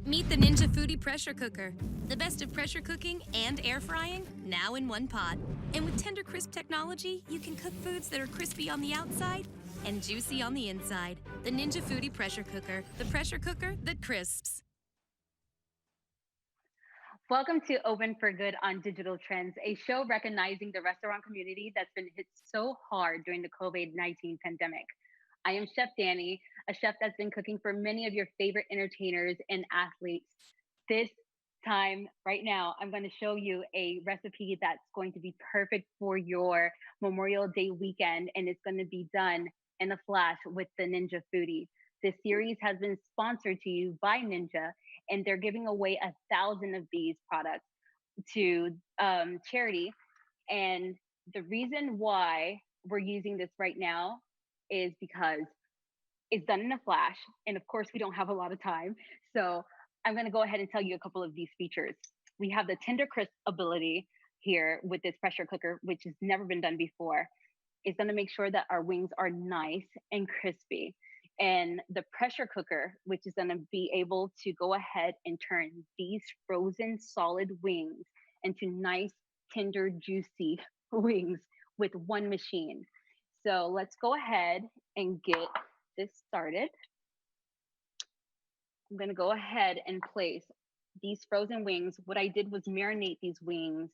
Meet the Ninja Foodi pressure cooker. The best of pressure cooking and air frying, now in one pot. And with tender crisp technology, you can cook foods that are crispy on the outside and juicy on the inside. The Ninja Foodi pressure cooker, the pressure cooker that crisps. Welcome to Open for Good on Digital Trends, a show recognizing the restaurant community that's been hit so hard during the COVID-19 pandemic. I am Chef Danny, a chef that's been cooking for many of your favorite entertainers and athletes. This time, right now, I'm going to show you a recipe that's going to be perfect for your Memorial Day weekend, and it's going to be done in a flash with the Ninja Foodie. This series has been sponsored to you by Ninja, and they're giving away 1,000 of these products to charity. And the reason why we're using this right now is because it's done in a flash. And of course, we don't have a lot of time. So I'm going to go ahead and tell you a couple of these features. We have the tender crisp ability here with this pressure cooker, which has never been done before. It's going to make sure that our wings are nice and crispy. And the pressure cooker, which is going to be able to go ahead and turn these frozen solid wings into nice, tender, juicy wings with one machine. So let's go ahead and get this started. I'm going to go ahead and place these frozen wings. What I did was marinate these wings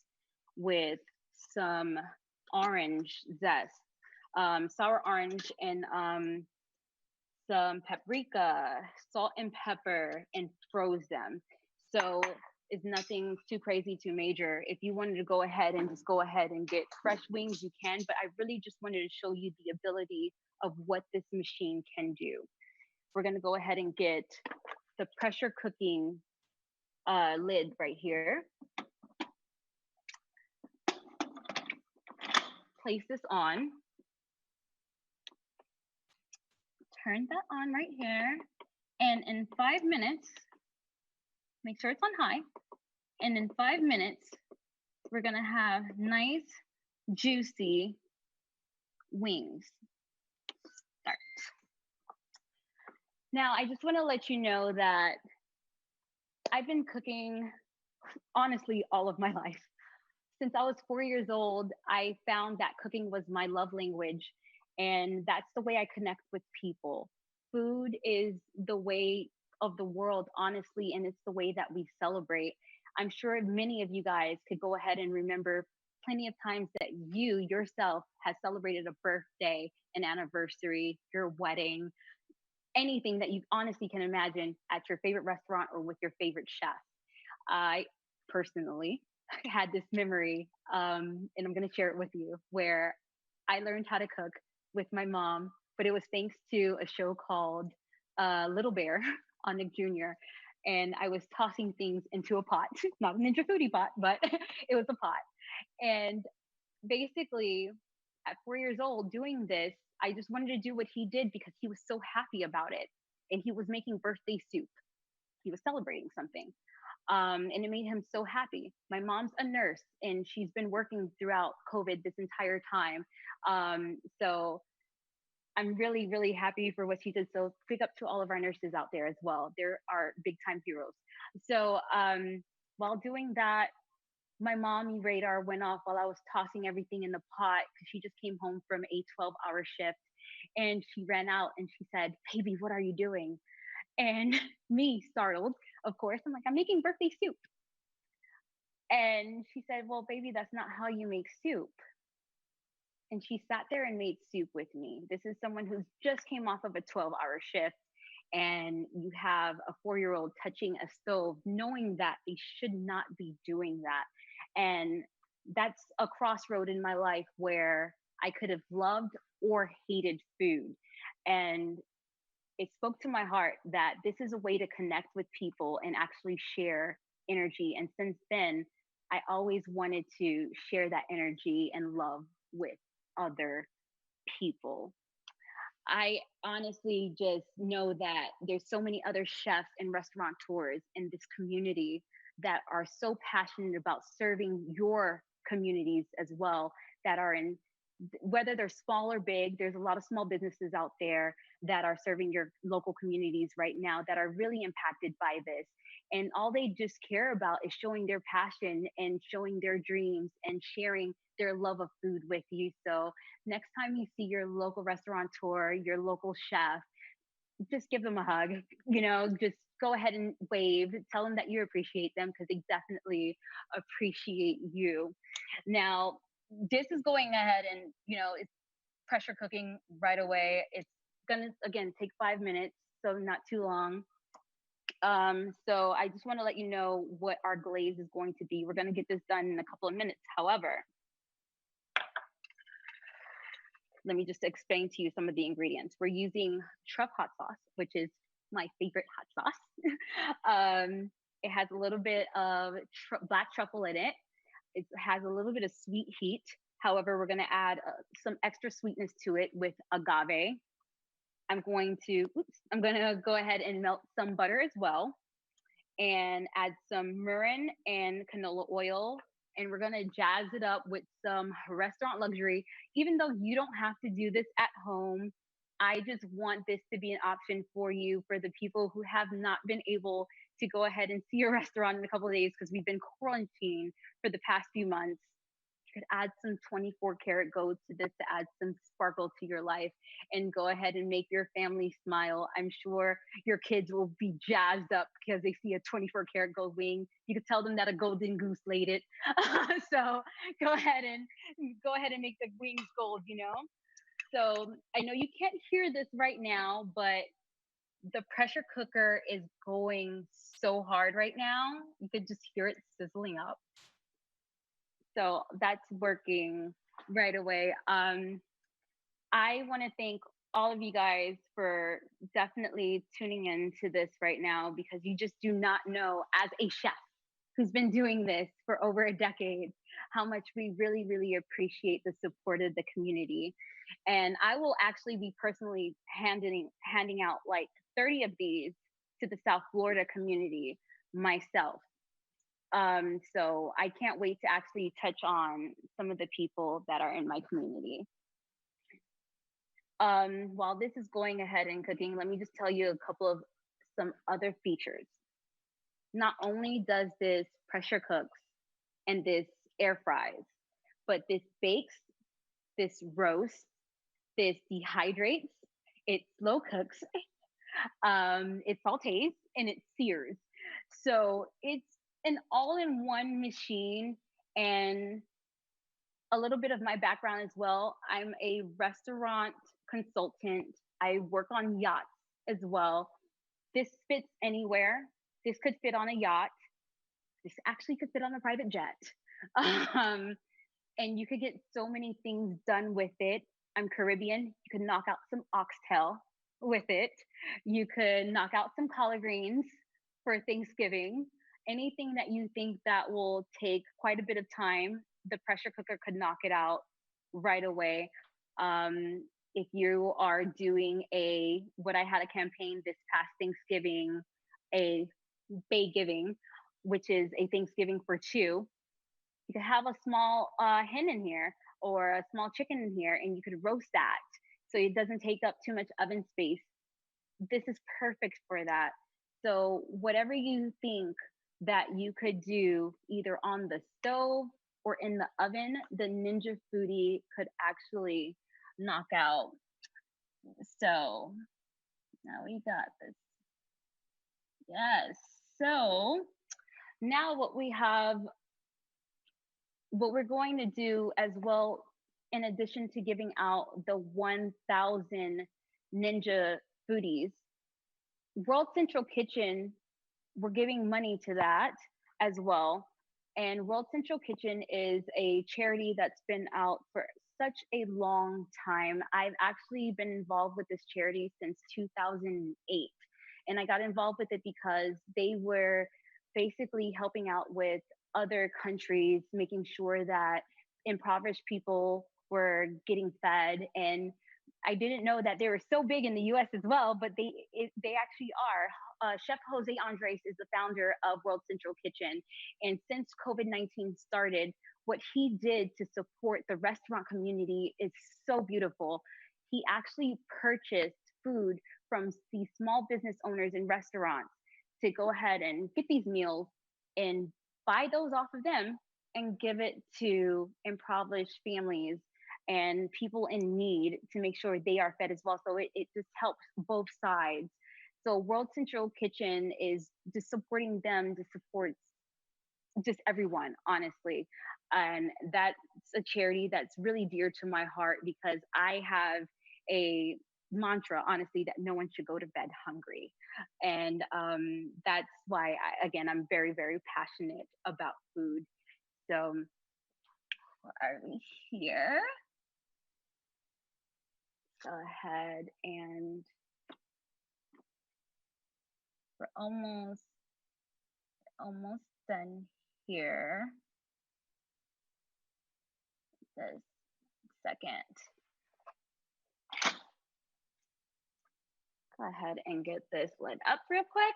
with some orange zest, sour orange, and some paprika, salt and pepper, and froze them. So it's nothing too crazy, too major. If you wanted to go ahead and just go ahead and get fresh wings, you can, but I really just wanted to show you the ability of what this machine can do. We're gonna go ahead and get the pressure cooking lid right here. Place this on. Turn that on right here. And in 5 minutes, make sure it's on high. And in 5 minutes, we're gonna have nice, juicy wings. Start. Now, I just wanna let you know that I've been cooking, honestly, all of my life. Since I was 4 years old, I found that cooking was my love language. And that's the way I connect with people. Food is the way of the world, honestly, and it's the way that we celebrate. I'm sure many of you guys could go ahead and remember plenty of times that you yourself has celebrated a birthday, an anniversary, your wedding, anything that you honestly can imagine at your favorite restaurant or with your favorite chef. I personally had this memory, and I'm going to share it with you, where I learned how to cook with my mom, but it was thanks to a show called Little Bear on Nick Jr. And I was tossing things into a pot, not a Ninja Foodie pot, but it was a pot. And basically, at 4 years old, doing this, I just wanted to do what he did because he was so happy about it. And he was making birthday soup. He was celebrating something. And it made him so happy. My mom's a nurse and she's been working throughout COVID this entire time. So I'm really, really happy for what she did. So big up to all of our nurses out there as well. They're our big time heroes. So while doing that, my mommy radar went off while I was tossing everything in the pot because she just came home from a 12-hour shift. And she ran out and she said, "Baby, what are you doing?" And me, startled, of course, I'm like, "I'm making birthday soup." And she said, "Well, baby, that's not how you make soup." And she sat there and made soup with me. This is someone who just came off of a 12-hour shift, and you have a 4-year-old touching a stove, knowing that they should not be doing that. And that's a crossroad in my life where I could have loved or hated food. And it spoke to my heart that this is a way to connect with people and actually share energy. And since then, I always wanted to share that energy and love with other people. I honestly just know that there's so many other chefs and restaurateurs in this community that are so passionate about serving your communities as well, that are in, whether they're small or big, there's a lot of small businesses out there that are serving your local communities right now that are really impacted by this. And all they just care about is showing their passion and showing their dreams and sharing their love of food with you. So next time you see your local restaurateur, your local chef, just give them a hug, just go ahead and wave, tell them that you appreciate them because they definitely appreciate you. Now, this is going ahead and, it's pressure cooking right away. It's going to, again, take 5 minutes, so not too long. So I just want to let you know what our glaze is going to be. We're going to get this done in a couple of minutes. However, let me just explain to you some of the ingredients. We're using truff hot sauce, which is my favorite hot sauce. It has a little bit of black truffle in it. It has a little bit of sweet heat. However, we're going to add some extra sweetness to it with agave. I'm going to go ahead and melt some butter as well and add some mirin and canola oil. And we're going to jazz it up with some restaurant luxury. Even though you don't have to do this at home, I just want this to be an option for you, for the people who have not been able to go ahead and see a restaurant in a couple of days because we've been quarantined for the past few months. You could add some 24 karat gold to this to add some sparkle to your life and go ahead and make your family smile. I'm sure your kids will be jazzed up because they see a 24 karat gold wing. You could tell them that a golden goose laid it. So go ahead and make the wings gold. So I know you can't hear this right now, but the pressure cooker is going so hard right now. You could just hear it sizzling up. So that's working right away. I want to thank all of you guys for definitely tuning in to this right now because you just do not know, as a chef who's been doing this for over a decade, how much we really, really appreciate the support of the community. And I will actually be personally handing out like 30 of these to the South Florida community myself. So I can't wait to actually touch on some of the people that are in my community. While this is going ahead and cooking, let me just tell you a couple of some other features. Not only does this pressure cooks and this air fries, but this bakes, this roasts, this dehydrates, it slow cooks, it sautés, and it sears. So it's an all-in-one machine. And a little bit of my background as well. I'm a restaurant consultant. I work on yachts as well. This fits anywhere. This could fit on a yacht. This actually could fit on a private jet. And you could get so many things done with it. I'm Caribbean. You could knock out some oxtail with it. You could knock out some collard greens for Thanksgiving. Anything that you think that will take quite a bit of time, the pressure cooker could knock it out right away. If you are doing what I had a campaign this past Thanksgiving, a Bay Giving, which is a Thanksgiving for two, you could have a small hen in here or a small chicken in here and you could roast that so it doesn't take up too much oven space. This is perfect for that. So whatever you think that you could do either on the stove or in the oven, the Ninja Foodi could actually knock out. So now we got this. Yes. So now what we're going to do as well, in addition to giving out the 1,000 Ninja Foodies, World Central Kitchen, we're giving money to that as well. And World Central Kitchen is a charity that's been out for such a long time. I've actually been involved with this charity since 2008. And I got involved with it because they were basically helping out with other countries, making sure that impoverished people were getting fed. And I didn't know that they were so big in the US as well, but they actually are. Chef Jose Andres is the founder of World Central Kitchen. And since COVID-19 started, what he did to support the restaurant community is so beautiful. He actually purchased food from these small business owners and restaurants to go ahead and get these meals and buy those off of them and give it to impoverished families and people in need to make sure they are fed as well. So it just helps both sides. So World Central Kitchen is just supporting them to support just everyone, honestly. And that's a charity that's really dear to my heart because I have a mantra, honestly, that no one should go to bed hungry. And that's why, again, I'm very, very passionate about food. So, where are we here? Go ahead and we're almost done here. This second. Go ahead and get this lit up real quick.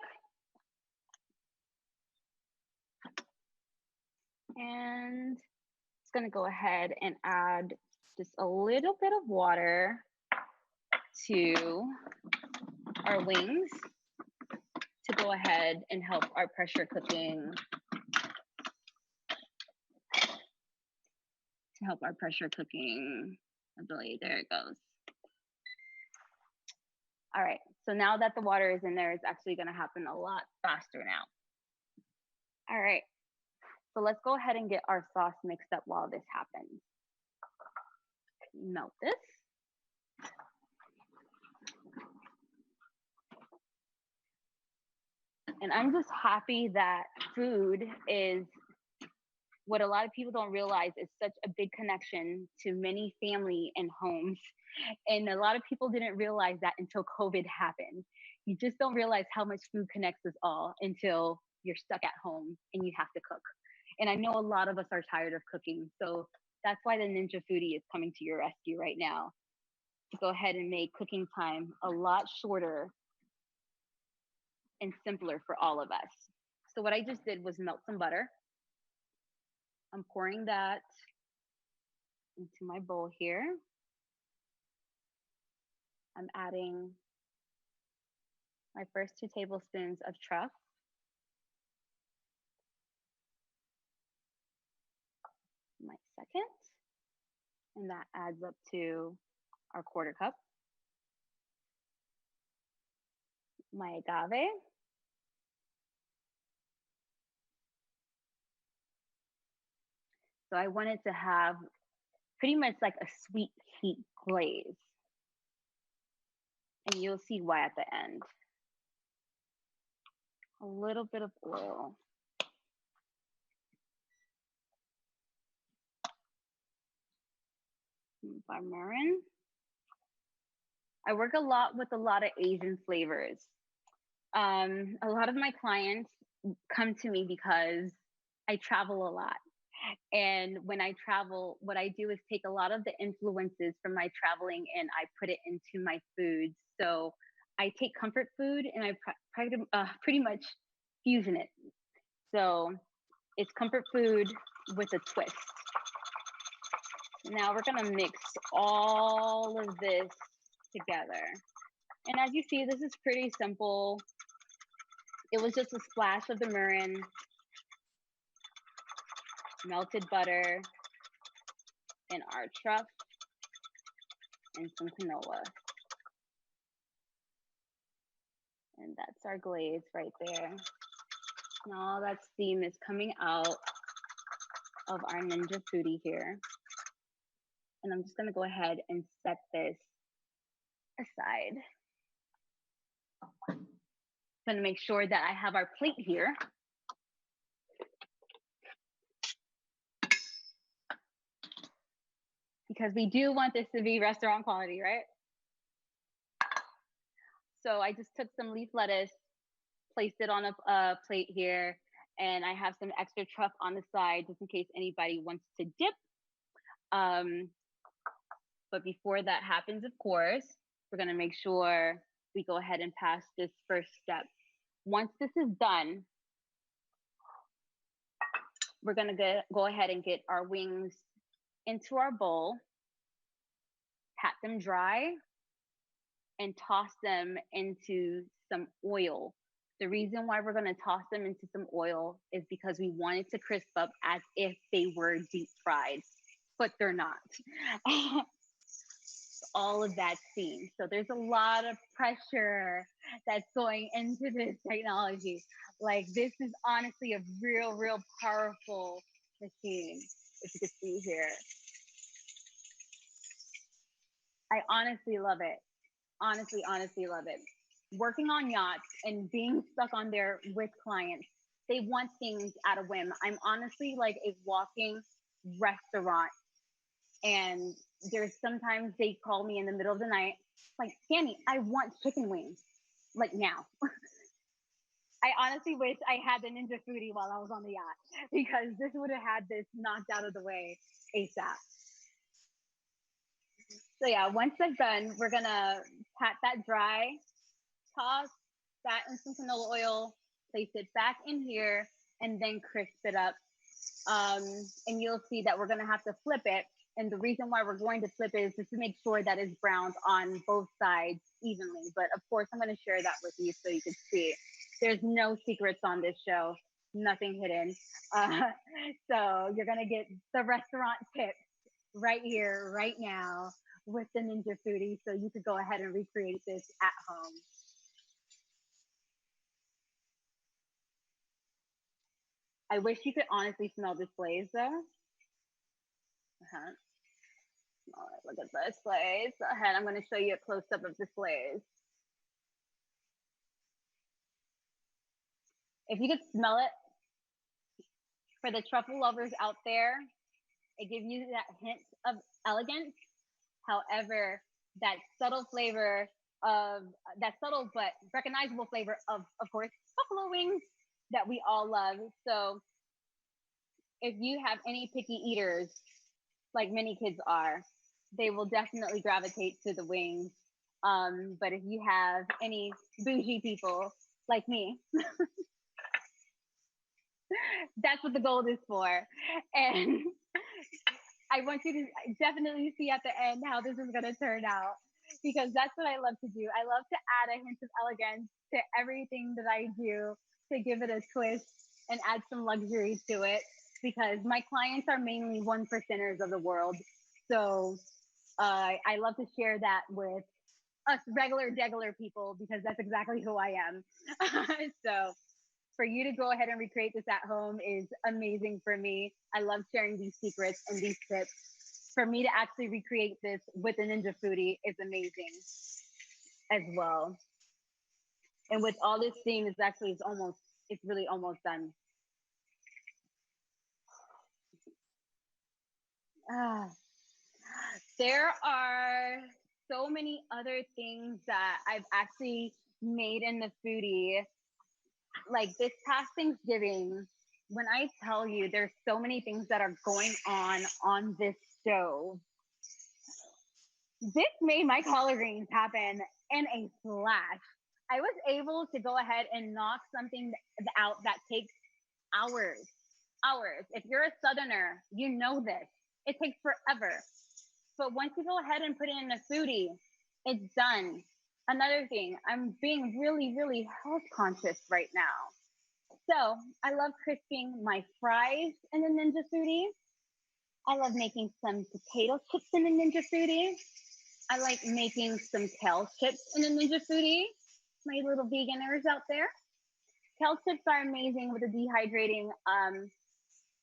And it's gonna go ahead and add just a little bit of water to our wings to go ahead and help our pressure cooking. Ability. There it goes. All right, so now that the water is in there, it's actually gonna happen a lot faster now. All right, so let's go ahead and get our sauce mixed up while this happens. Melt this. And I'm just happy that food is what a lot of people don't realize is such a big connection to many family and homes. And a lot of people didn't realize that until COVID happened. You just don't realize how much food connects us all until you're stuck at home and you have to cook. And I know a lot of us are tired of cooking. So that's why the Ninja Foodi is coming to your rescue right now to go ahead and make cooking time a lot shorter and simpler for all of us. So what I just did was melt some butter. I'm pouring that into my bowl here. I'm adding my first 2 tablespoons of truff. My second, and that adds up to our 1/4 cup. My agave. So I wanted to have pretty much like a sweet heat glaze. And you'll see why at the end. A little bit of oil. Parmesan. I work a lot with a lot of Asian flavors. A lot of my clients come to me because I travel a lot. And when I travel, what I do is take a lot of the influences from my traveling and I put it into my foods. So I take comfort food and I pretty much fusion it. So it's comfort food with a twist. Now we're gonna mix all of this together. And as you see, this is pretty simple. It was just a splash of the mirin, melted butter, and our truff, and some canola. And that's our glaze right there. And all that steam is coming out of our Ninja Foodi here. And I'm just gonna go ahead and set this aside. I'm gonna make sure that I have our plate here. Because we do want this to be restaurant quality, right? So I just took some leaf lettuce, placed it on a plate here, and I have some extra truff on the side just in case anybody wants to dip. But before that happens, of course, we're gonna make sure we go ahead and pass this first step. Once this is done, we're gonna go ahead and get our wings into our bowl, pat them dry, and toss them into some oil. The reason why we're going to toss them into some oil is because we want it to crisp up as if they were deep fried, but they're not. All of that steam. So there's a lot of pressure that's going into this technology. Like, this is honestly a real powerful machine. If you could see here, I honestly love it. Honestly love it. Working on yachts and being stuck on there with clients, they want things at a whim. I'm honestly like a walking restaurant. And there's sometimes they call me in the middle of the night, like, Danny, I want chicken wings, like now. I honestly wish I had the Ninja Foodi while I was on the yacht, because this would have had this knocked out of the way ASAP. So yeah, once that's done, we're gonna pat that dry, toss that in some canola oil, place it back in here, and then crisp it up. And you'll see that we're gonna have to flip it. And the reason why we're going to flip it is just to make sure that it's browned on both sides evenly. But of course, I'm gonna share that with you so you can see. There's no secrets on this show, nothing hidden. So you're gonna get the restaurant tips right here, right now, with the Ninja Foodi, so you could go ahead and recreate this at home. I wish you could honestly smell this glaze though. Uh-huh. All right, look at this glaze. Go ahead, I'm going to show you a close up of this glaze. If you could smell it, for the truffle lovers out there, it gives you that hint of elegance. However, that subtle flavor of that subtle but recognizable flavor of course, buffalo wings that we all love. So if you have any picky eaters, like many kids are, they will definitely gravitate to the wings. But if you have any bougie people like me, that's what the gold is for. And I want you to definitely see at the end how this is going to turn out, because that's what I love to do. I love to add a hint of elegance to everything that I do, to give it a twist and add some luxury to it, because my clients are mainly one percenters of the world. So I love to share that with us regular degular people, because that's exactly who I am. So for you to go ahead and recreate this at home is amazing for me. I love sharing these secrets and these tips. For me to actually recreate this with a Ninja Foodi is amazing as well. And with all this steam, it's really almost done. Ah, there are so many other things that I've actually made in the Foodi. Like this past Thanksgiving, when I tell you there's so many things that are going on this stove, this made my collard greens happen in a flash. I was able to go ahead and knock something out that takes hours. Hours. If you're a southerner, you know this. It takes forever. But once you go ahead and put it in a Foodi, it's done. Another thing, I'm being really health conscious right now. So I love crisping my fries in the Ninja Foodi. I love making some potato chips in the Ninja Foodi. I like making some kale chips in the Ninja Foodi. My little veganers out there. Kale chips are amazing with a dehydrating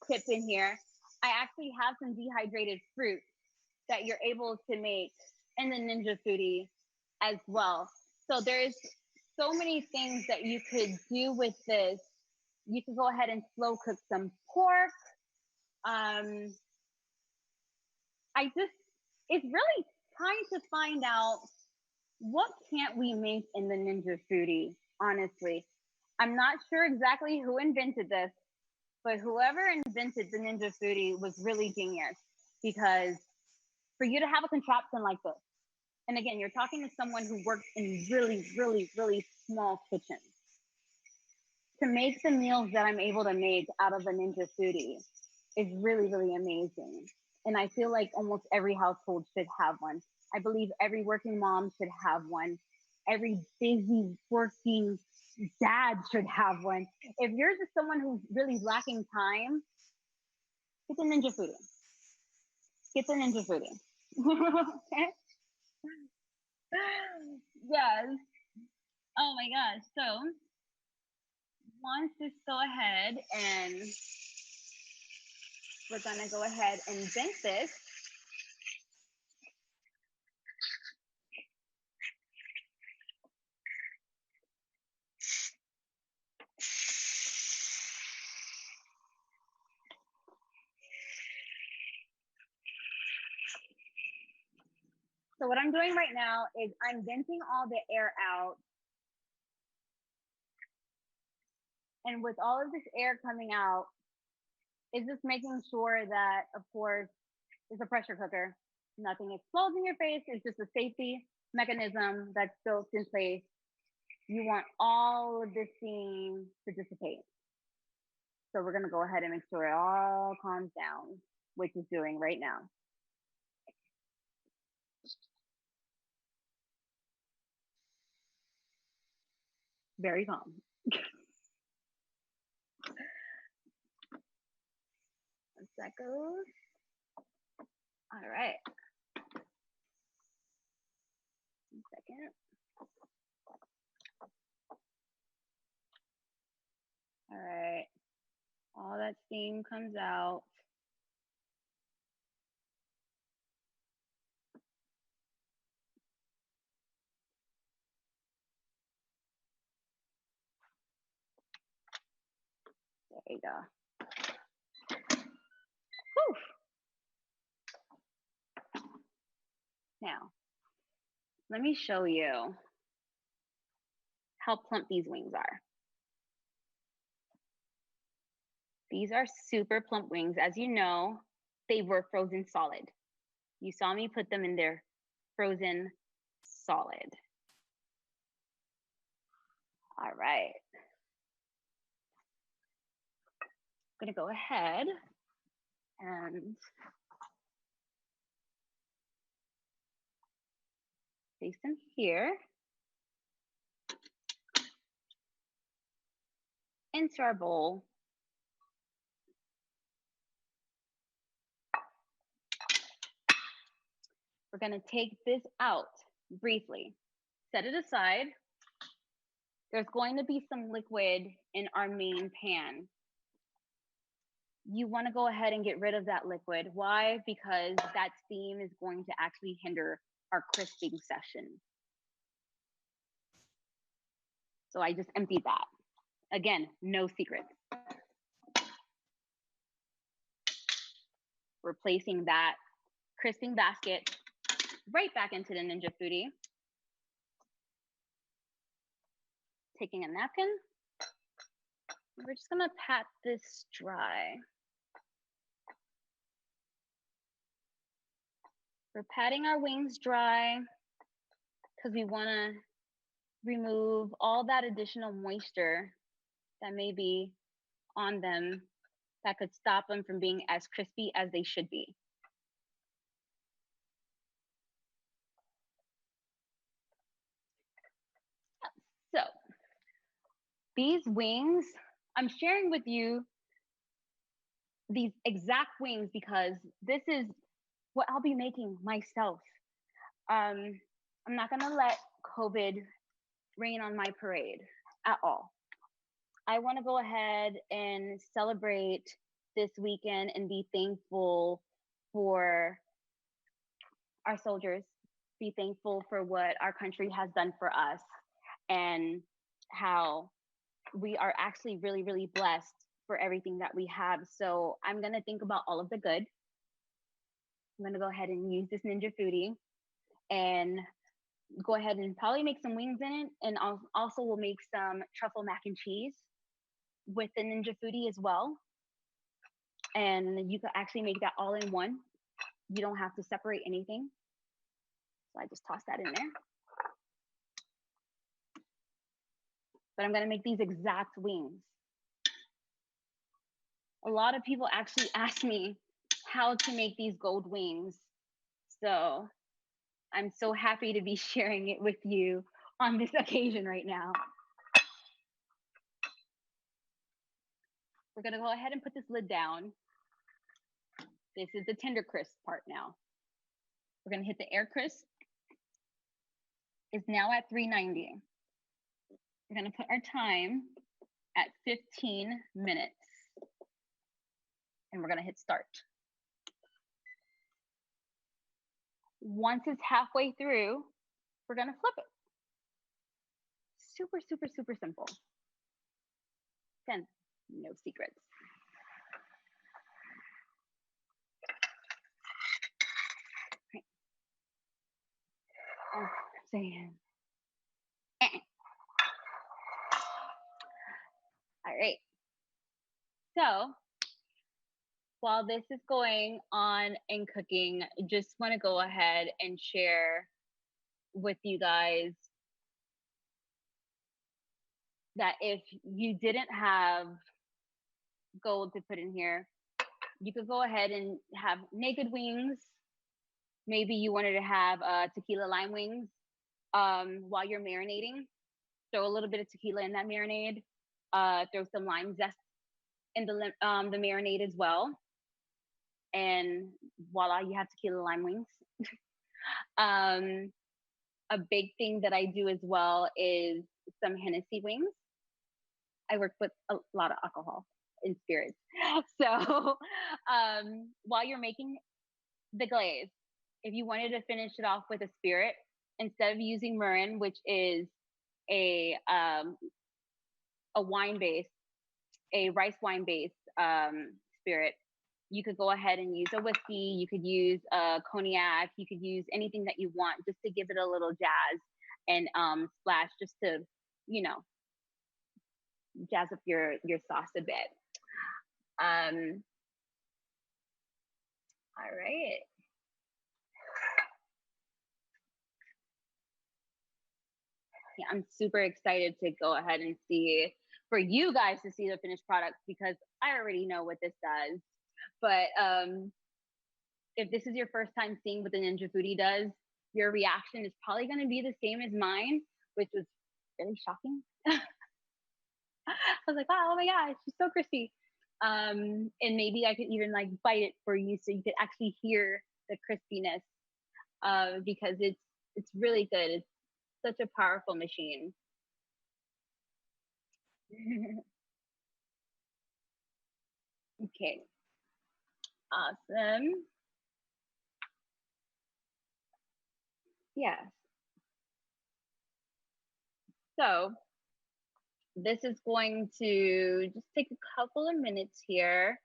tip in here. I actually have some dehydrated fruit that you're able to make in the Ninja Foodi as well. So there's so many things that you could do with this. You could go ahead and slow cook some pork. It's really trying to find out what can't we make in the Ninja Foodi, honestly. I'm not sure exactly who invented this, but whoever invented the Ninja Foodi was really genius, because for you to have a contraption like this, and again, you're talking to someone who works in really small kitchens, to make the meals that I'm able to make out of a Ninja Foodi is really amazing. And I feel like almost every household should have one. I believe every working mom should have one. Every busy working dad should have one. If you're just someone who's really lacking time, get the Ninja Foodi. Get the Ninja Foodi. Okay? Yes. Oh my gosh. So let's just go ahead and we're gonna go ahead and vent this. So what I'm doing right now is I'm venting all the air out. And with all of this air coming out, it's just making sure that, of course, it's a pressure cooker. Nothing explodes in your face. It's just a safety mechanism that's built in place. You want all of this steam to dissipate. So we're gonna go ahead and make sure it all calms down, which it's doing right now. Very calm. Once that goes. All right. 1 second. All right. All that steam comes out. There you go. Whew. Now, let me show you how plump these wings are. These are super plump wings. As you know, they were frozen solid. You saw me put them in there frozen solid. All right. I'm gonna go ahead and place them here into our bowl. We're gonna take this out briefly, set it aside. There's going to be some liquid in our main pan. You wanna go ahead and get rid of that liquid. Why? Because that steam is going to actually hinder our crisping session. So I just emptied that. Again, no secrets. We're placing that crisping basket right back into the Ninja Foodi. Taking a napkin. We're just gonna pat this dry. We're patting our wings dry because we wanna remove all that additional moisture that may be on them that could stop them from being as crispy as they should be. So these wings, I'm sharing with you these exact wings because this is what I'll be making myself. I'm not gonna let COVID rain on my parade at all. I wanna go ahead and celebrate this weekend and be thankful for our soldiers, be thankful for what our country has done for us and how we are actually really, really blessed for everything that we have. So I'm gonna think about all of the good. I'm gonna go ahead and use this Ninja Foodi and go ahead and probably make some wings in it. And also we'll make some truffle mac and cheese with the Ninja Foodi as well. And you could actually make that all in one. You don't have to separate anything. So I just toss that in there. But I'm gonna make these exact wings. A lot of people actually ask me how to make these gold wings. So I'm so happy to be sharing it with you on this occasion right now. We're gonna go ahead and put this lid down. This is the tender crisp part now. We're gonna hit the air crisp. It's now at 390. We're gonna put our time at 15 minutes. And we're gonna hit start. Once it's halfway through, we're gonna flip it. Super, super, super simple. Again, no secrets. Right. Oh, saying. All right. So while this is going on and cooking, I just want to go ahead and share with you guys that if you didn't have gold to put in here, you could go ahead and have naked wings. Maybe you wanted to have tequila lime wings while you're marinating. Throw a little bit of tequila in that marinade. Throw some lime zest in the marinade as well. And voila, you have tequila lime wings. A big thing that I do as well is some Hennessy wings. I work with a lot of alcohol and spirits. So while you're making the glaze, if you wanted to finish it off with a spirit, instead of using Marin, which is a wine base, a rice wine based spirit, you could go ahead and use a whiskey. You could use a cognac. You could use anything that you want just to give it a little jazz and splash, just to, you know, jazz up your sauce a bit. All right. Yeah, I'm super excited to go ahead and see, for you guys to see the finished product, because I already know what this does. But if this is your first time seeing what the Ninja Foodi does, your reaction is probably going to be the same as mine, which was really shocking. I was like, wow, oh my gosh, she's so crispy. And maybe I could even like bite it for you so you could actually hear the crispiness, because it's really good. It's such a powerful machine. Okay, awesome. Yes. So this is going to just take a couple of minutes here.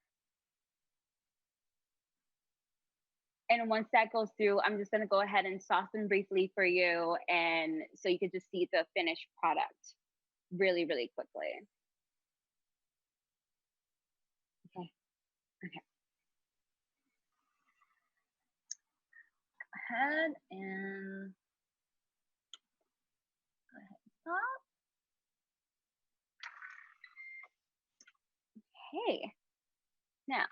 And once that goes through, I'm just gonna go ahead and sauce them briefly for you, and so you could just see the finished product really, really quickly. Okay, okay. Go ahead and go ahead and stop. Okay, now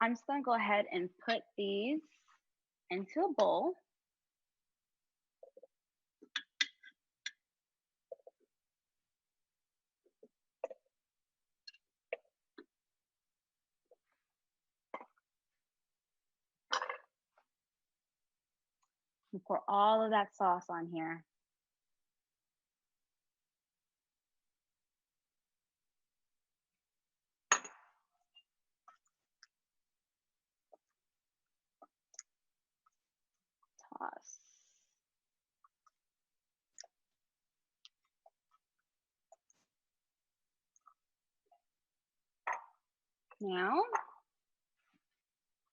I'm just gonna go ahead and put these into a bowl. And pour all of that sauce on here. Toss. Now,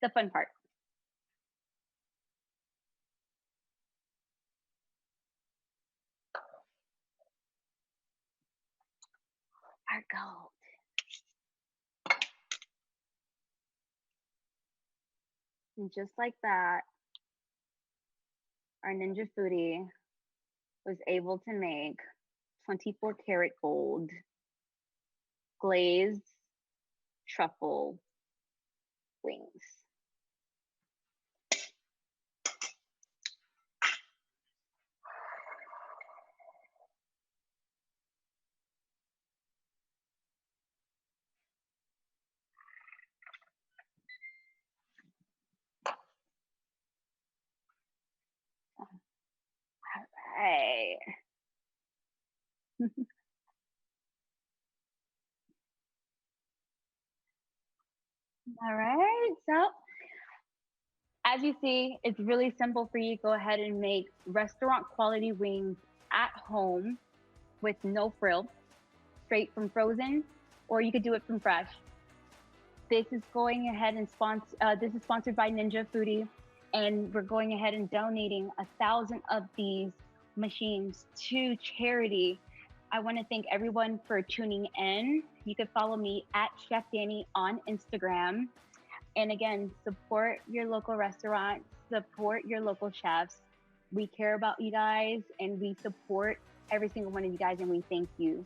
the fun part. Our gold. And just like that, our Ninja Foodi was able to make 24 karat gold glazed truffle wings. right. All right. So, as you see, it's really simple for you. Go ahead and make restaurant quality wings at home with no frill, straight from frozen, or you could do it from fresh. This is going ahead and sponsor. This is sponsored by Ninja Foodi, and we're going ahead and donating 1,000 of these machines to charity. I want to thank everyone for tuning in. You can follow me at Chef Danny on Instagram. And again, support your local restaurants, support your local chefs. We care about you guys and we support every single one of you guys and we thank you.